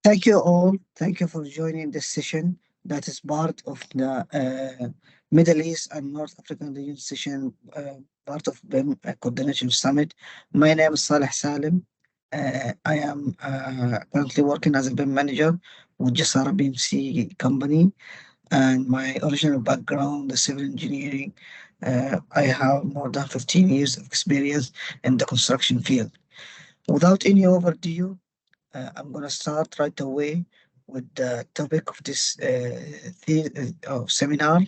Thank you all. Thank you for joining this session that is part of the Middle East and North African region session, part of BIM Coordination Summit. My name is Saleh Salem. I am currently working as a BIM manager with Jasara BMC company, and my original background is civil engineering. I have more than 15 years of experience in the construction field. Without any overdue, I'm going to start right away with the topic of this seminar.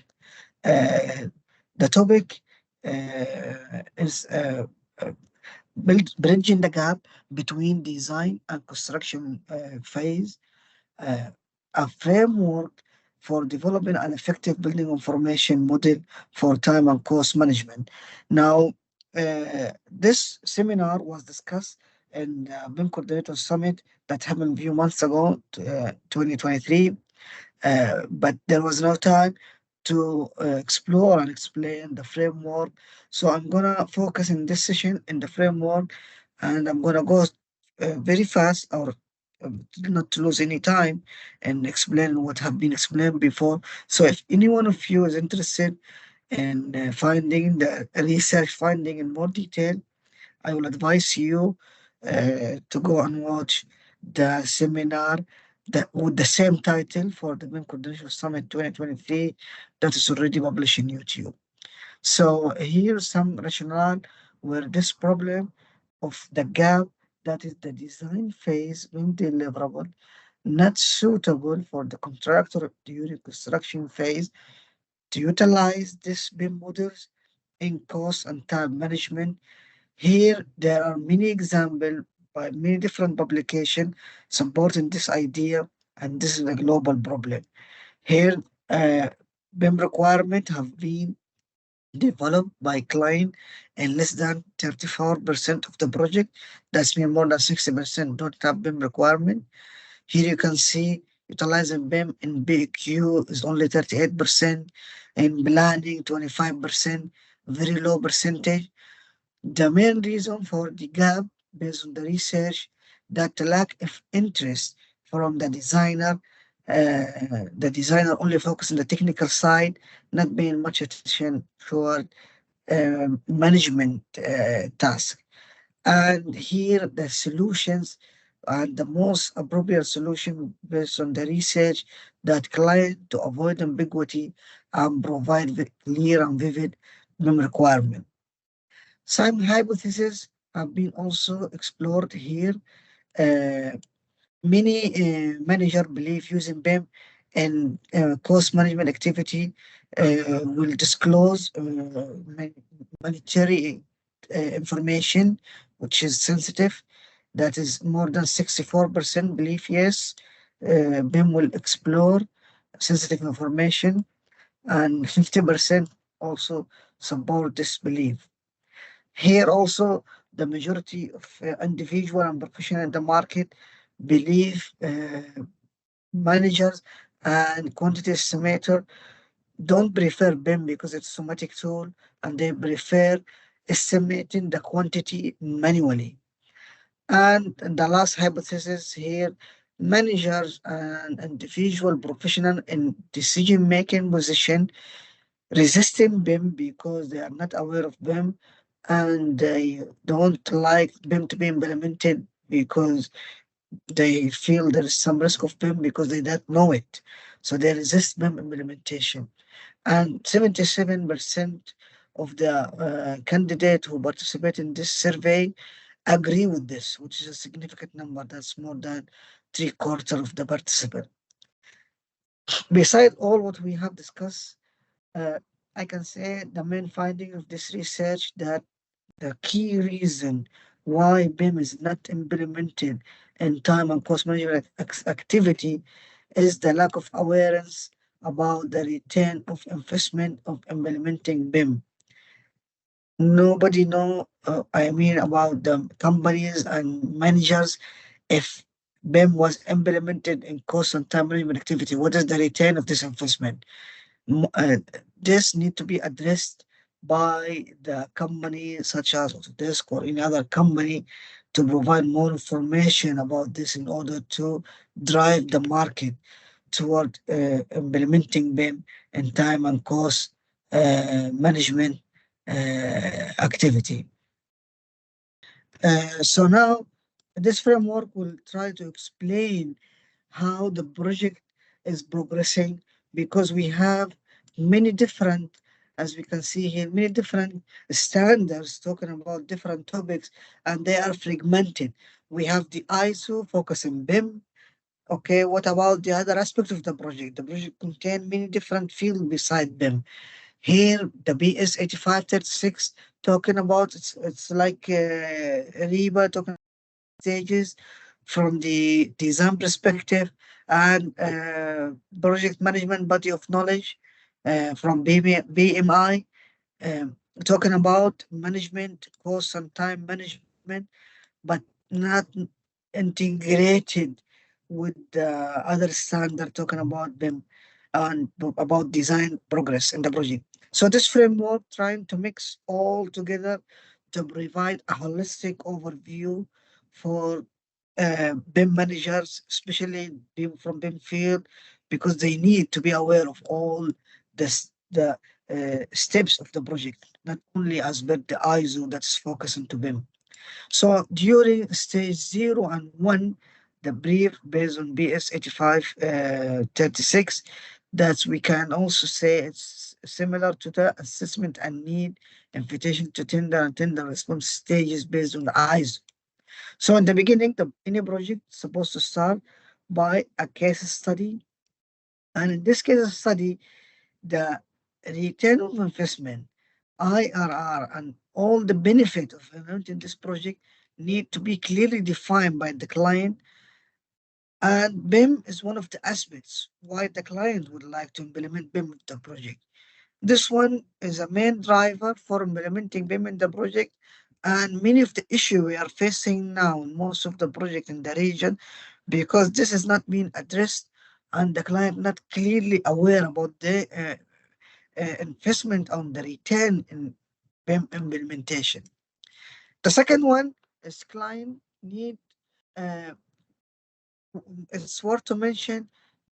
Uh, the topic is uh, bridging the gap between design and construction phase, uh, a framework for developing an effective building information model for time and cost management. Now, this seminar was discussed in BIM Coordinator Summit that happened a few months ago, 2023, but there was no time to explore and explain the framework. So I'm gonna focus in this session in the framework, and I'm gonna go very fast or not to lose any time and explain what have been explained before. So if any one of you is interested in finding the research finding in more detail, I will advise you to go and watch the seminar that with the same title for the BIM Coordination Summit 2023 that is already published in YouTube. So here's some rationale where this problem of the gap, that is the design phase when deliverable, not suitable for the contractor during construction phase to utilize these BIM models in cost and time management. Here, there are many examples by many different publications supporting this idea, and this is a global problem. Here, uh, BIM requirements have been developed by client and less than 34% of the project. That's mean more than 60% don't have BIM requirement. Here you can see utilizing BIM in BQ is only 38%, in planning 25%, very low percentage. The main reason for the gap, based on the research, that the lack of interest from the designer only focus on the technical side, not paying much attention toward management task. And here the solutions and the most appropriate solution based on the research that client to avoid ambiguity and provide clear and vivid requirement. Some hypotheses have been also explored here. Uh, Many manager believe using BIM and cost management activity will disclose monetary information, which is sensitive. That is more than 64% believe yes. BIM will explore sensitive information, and 50% also support this belief. Here also, the majority of individual and professional in the market believe managers and quantity estimator don't prefer BIM because it's a somatic tool, and they prefer estimating the quantity manually. And the last hypothesis here, managers and individual professional in decision making position resisting BIM because they are not aware of BIM, and they don't like BIM to be implemented because they feel there is some risk of BIM because they don't know it. So they resist BIM implementation. And 77% of the candidates who participate in this survey agree with this, which is a significant number. That's more than three-quarters of the participants. Beside all what we have discussed, uh, I can say the main finding of this research that the key reason why BIM is not implemented in time and cost management activity is the lack of awareness about the return of investment of implementing BIM. Nobody know, I mean, about the companies and managers if BIM was implemented in cost and time management activity. What is the return of this investment? m- uh, this need to be addressed by the company such as Autodesk or any other company to provide more information about this in order to drive the market toward implementing BIM in time and cost management activity. So now this framework will try to explain how the project is progressing because we have many different, as we can see here, many different standards talking about different topics and they are fragmented. We have the ISO focusing BIM. Okay, what about the other aspect of the project? The project contains many different fields beside BIM. Here, the BS 8536 talking about it's like REBA talking stages from the design perspective and project management body of knowledge from BMI, talking about management, cost and time management, but not integrated with the other standard talking about them and about design progress in the project. So this framework trying to mix all together to provide a holistic overview for BIM managers, especially BIM from BIM field, because they need to be aware of all the steps of the project, not only as per the ISO that's focusing to BIM. So during stage 0 and 1, the brief based on BS 8536, that we can also say it's similar to the assessment and need, invitation to tender and tender response stages based on the ISO. So in the beginning, any project is supposed to start by a case study. And in this case study, the return of investment, IRR, and all the benefit of implementing this project need to be clearly defined by the client. And BIM is one of the aspects why the client would like to implement BIM in the project. This one is a main driver for implementing BIM in the project. And many of the issue we are facing now in most of the project in the region, because this is not being addressed and the client not clearly aware about the investment on the return in BIM implementation. The second one is client need. Uh, it's worth to mention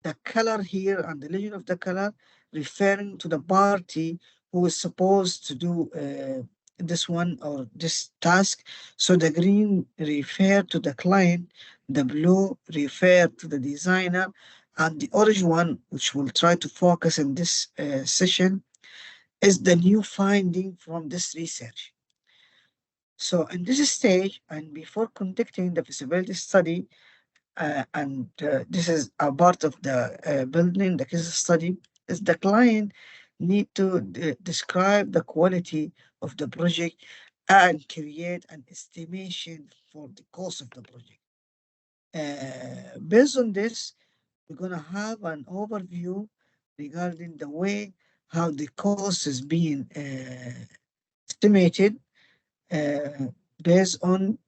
the color here and the legend of the color referring to the party who is supposed to do this one or this task. So the green refer to the client, the blue refer to the designer, and the orange one, which we'll try to focus in this session, is the new finding from this research. So in this stage, and before conducting the feasibility study, and this is a part of the building the case study, is the client need to describe the quality of the project and create an estimation for the cost of the project. Based on this, we're going to have an overview regarding the way how the cost is being estimated uh, based on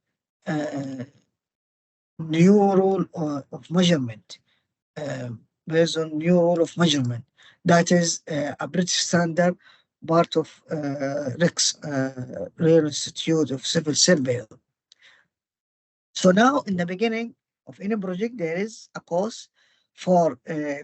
new rule of measurement, based on new rule of measurement. That is a British standard, part of RICS, Royal Institute of Civil Surveyor. So now in the beginning of any project, there is a cost for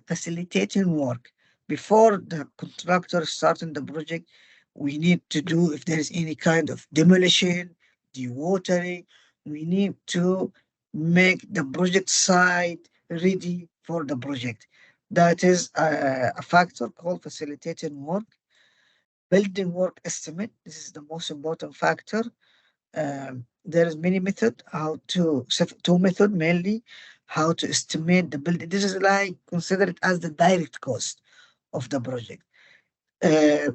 facilitating work. Before the contractor starting the project, we need to do, if there is any kind of demolition, dewatering, we need to make the project site ready for the project. That is a factor called facilitating work. Building work estimate, this is the most important factor. There is many method how to two method mainly how to estimate the building. This is like consider it as the direct cost of the project.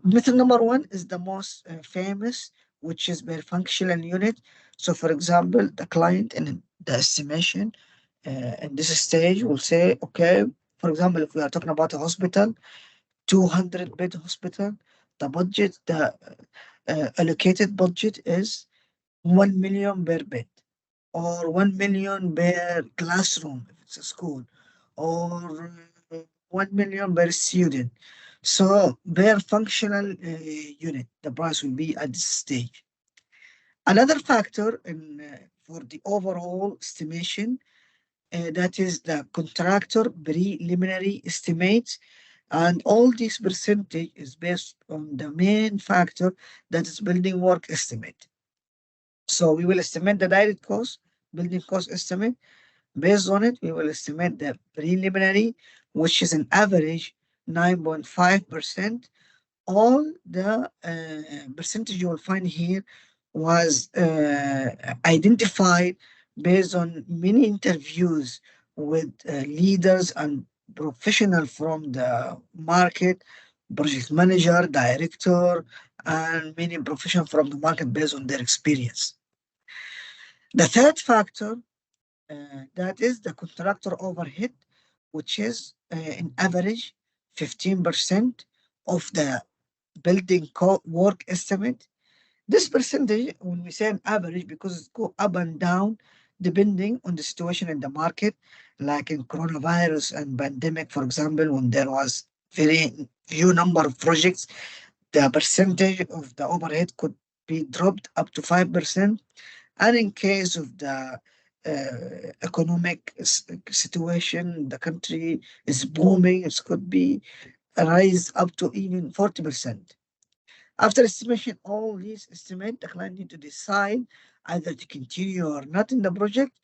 Method number one is the most famous, which is per functional unit. So for example, the client in the estimation in this stage will say, okay, for example, if we are talking about a hospital, 200 bed hospital, the budget, the allocated budget is 1 million per bed, or 1 million per classroom if it's a school, or 1 million per student. So per functional unit, the price will be at this stage. Another factor in, for the overall estimation, that is the contractor preliminary estimates, and all this percentage is based on the main factor, that is building work estimate. So we will estimate the direct cost, building cost estimate. Based on it, we will estimate the preliminary, which is an average 9.5%. All the percentage you will find here was identified based on many interviews with leaders and professionals from the market, project manager, director, and many professionals from the market based on their experience. The third factor, that is the contractor overhead, which is in average 15% of the building work estimate. This percentage, when we say an average, because it go up and down depending on the situation in the market, like in coronavirus and pandemic, for example, when there was very few number of projects, the percentage of the overhead could be dropped up to 5%. And in case of the economic situation, the country is booming, it could be a rise up to even 40%. After estimation, all these estimate, the client need to decide either to continue or not in the project.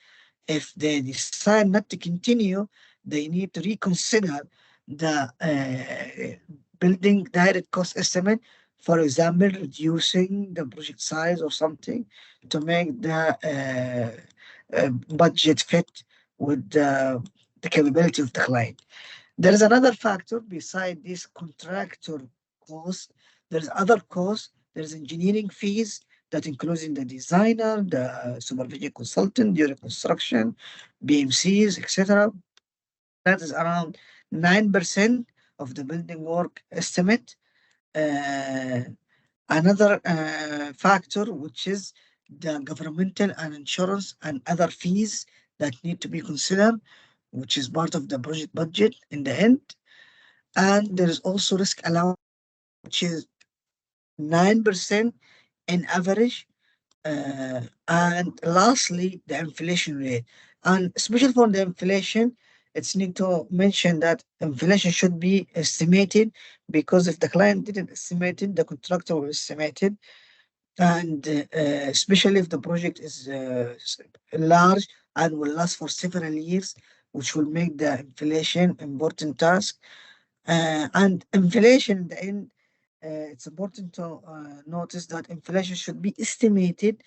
If they decide not to continue, they need to reconsider the building direct cost estimate. For example, reducing the project size or something to make the budget fit with the capability of the client. There is another factor beside this contractor cost. There's other costs. There's engineering fees that includes in the designer, the supervision consultant during construction, BMCs, etc. That is around 9% of the building work estimate. Uh, Another factor, which is the governmental and insurance and other fees that need to be considered, which is part of the project budget in the end. And there is also risk allowance, which is 9% in average. And lastly, the inflation rate. And especially for the inflation, it's need to mention that inflation should be estimated, because if the client didn't estimate it, the contractor will estimate it. And especially if the project is large and will last for several years, which will make the inflation important task. And inflation in the end, it's important to notice that inflation should be estimated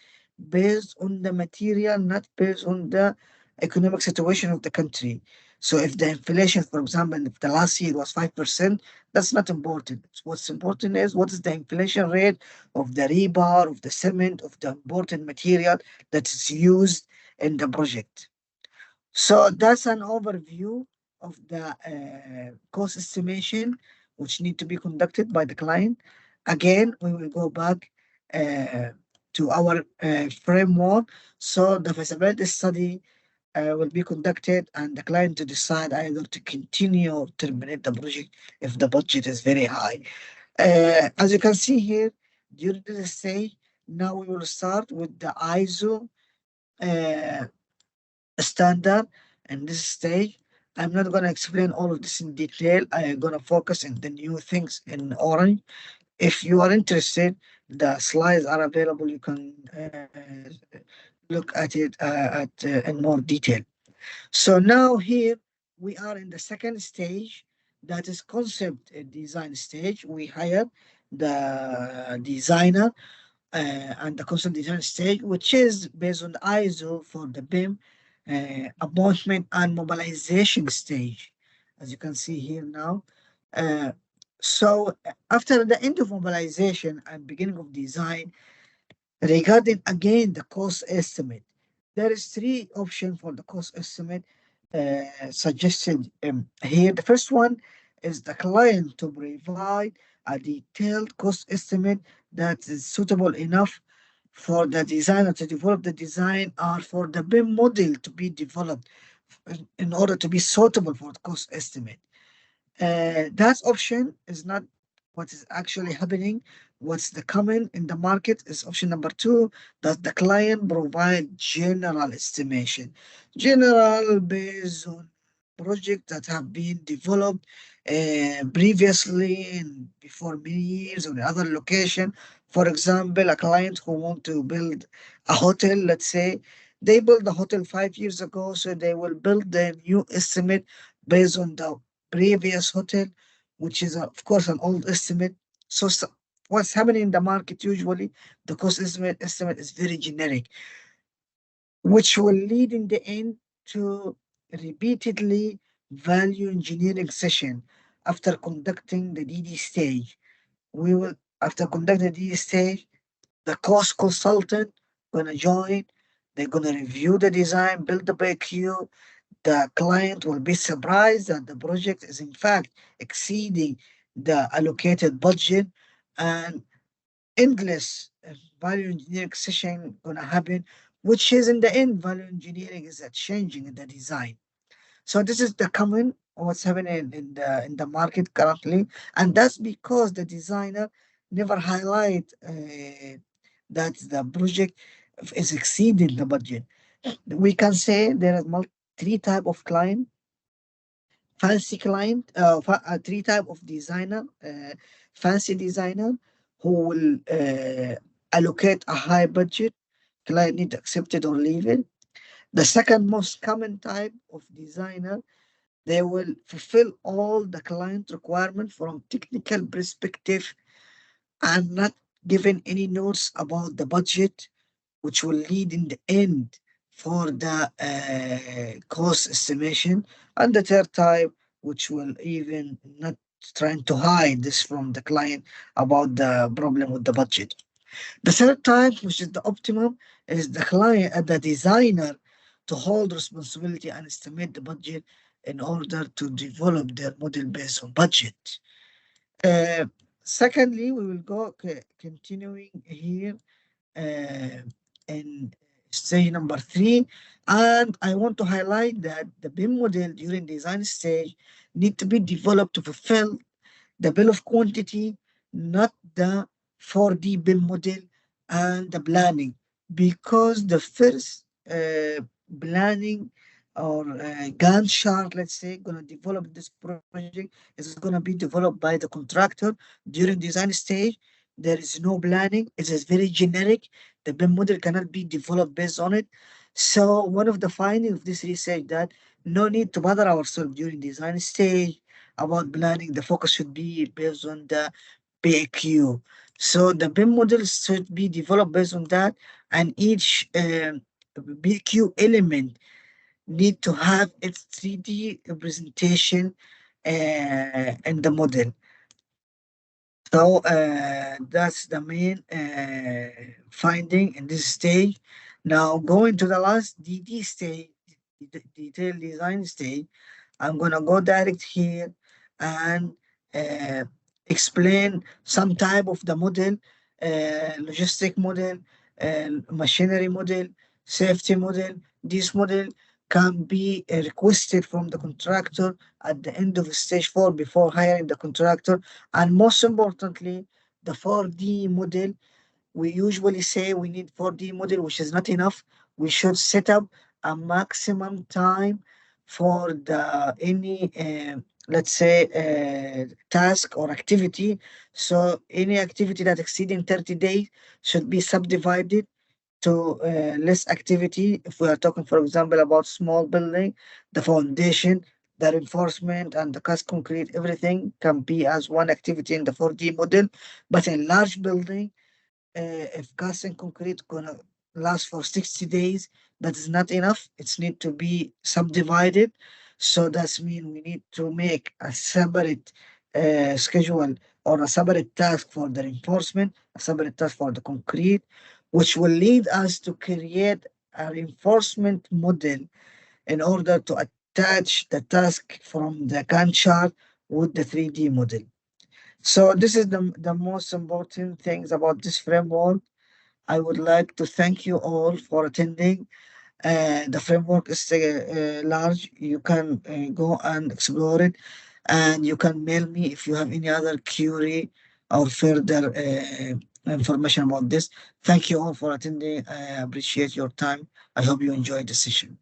based on the material, not based on the economic situation of the country. So if the inflation, for example, if the last year was 5%, that's not important. What's important is what is the inflation rate of the rebar, of the cement, of the important material that is used in the project. So that's an overview of the cost estimation, which need to be conducted by the client. Again, we will go back uh, to our framework. So the feasibility study will be conducted, and the client to decide either to continue or terminate the project if the budget is very high. As you can see here, during this stage, now we will start with the ISO uh, standard in this stage. I'm not going to explain all of this in detail. I'm going to focus on the new things in orange. If you are interested, the slides are available. You can look at it in more detail. So now here we are in the second stage, that is concept design stage. We hire the designer and the concept design stage, which is based on the ISO for the BIM appointment and mobilization stage, as you can see here now. Uh, so after the end of mobilization and beginning of design, regarding again the cost estimate, there is three options for the cost estimate suggested here. The first one is the client to provide a detailed cost estimate that is suitable enough for the designer to develop the design, or for the BIM model to be developed in order to be suitable for the cost estimate. That option is not what is actually happening, what's the common in the market is option number two. Does the client provide general estimation? General based on projects that have been developed previously and before many years on other location. For example, a client who want to build a hotel, let's say, they built the hotel 5 years ago, so they will build the new estimate based on the previous hotel, which is, of course, an old estimate. So what's happening in the market usually, the cost estimate is very generic, which will lead in the end to repeatedly value engineering session after conducting the DD stage. We will, after conducting the DD stage, the cost consultant gonna join. They're gonna review the design, build the BQ. The client will be surprised that the project is in fact exceeding the allocated budget, and endless value engineering session gonna happen, which is in the end value engineering is a changing in the design. So this is the common what's happening in the market currently, and that's because the designer never highlight that the project is exceeding the budget. We can say there are three type of client: fancy client, three type of designer, fancy designer who will allocate a high budget, client need to accept it or leave it. The second most common type of designer, they will fulfill all the client requirement from technical perspective and not giving any notes about the budget, which will lead in the end for the cost estimation. And the third type, which will even not trying to hide this from the client about the problem with the budget. The third type, which is the optimum, is the client and the designer to hold responsibility and estimate the budget in order to develop their model based on budget. Uh, Secondly, we will go continuing here uh, in stage number three. And I want to highlight that the BIM model during design stage need to be developed to fulfill the bill of quantity, not the 4D bill model and the planning, because the first planning or Gantt chart, let's say, gonna develop this project is gonna be developed by the contractor during design stage. There is no planning. It is very generic. The BIM model cannot be developed based on it. So one of the findings of this research that no need to bother ourselves during design stage about planning. The focus should be based on the PAQ. So the BIM models should be developed based on that, and each BQ element need to have its 3D representation in the model. So that's the main finding in this stage. Now going to the last DD stage, detailed design stage. I'm gonna go direct here and uh, explain some type of the model, logistic model, machinery model, safety model. This model can be requested from the contractor at the end of stage four before hiring the contractor. And most importantly, the 4D model, we usually say we need 4D model, which is not enough. We should set up a maximum time for the any let's say task or activity. So any activity that exceeding 30 days should be subdivided to less activity. If we are talking, for example, about small building, the foundation, the reinforcement, and the cast concrete, everything can be as one activity in the 4D model. But in large building, if cast and concrete gonna last for 60 days, that is not enough. It's need to be subdivided. So that's mean we need to make a separate schedule or a separate task for the reinforcement, a separate task for the concrete, which will lead us to create a reinforcement model in order to attach the task from the Gantt chart with the 3D model. So this is the most important things about this framework. I would like to thank you all for attending. The framework is large. You can go and explore it, and you can mail me if you have any other query or further information about this. Thank you all for attending. I appreciate your time. I hope you enjoyed the session.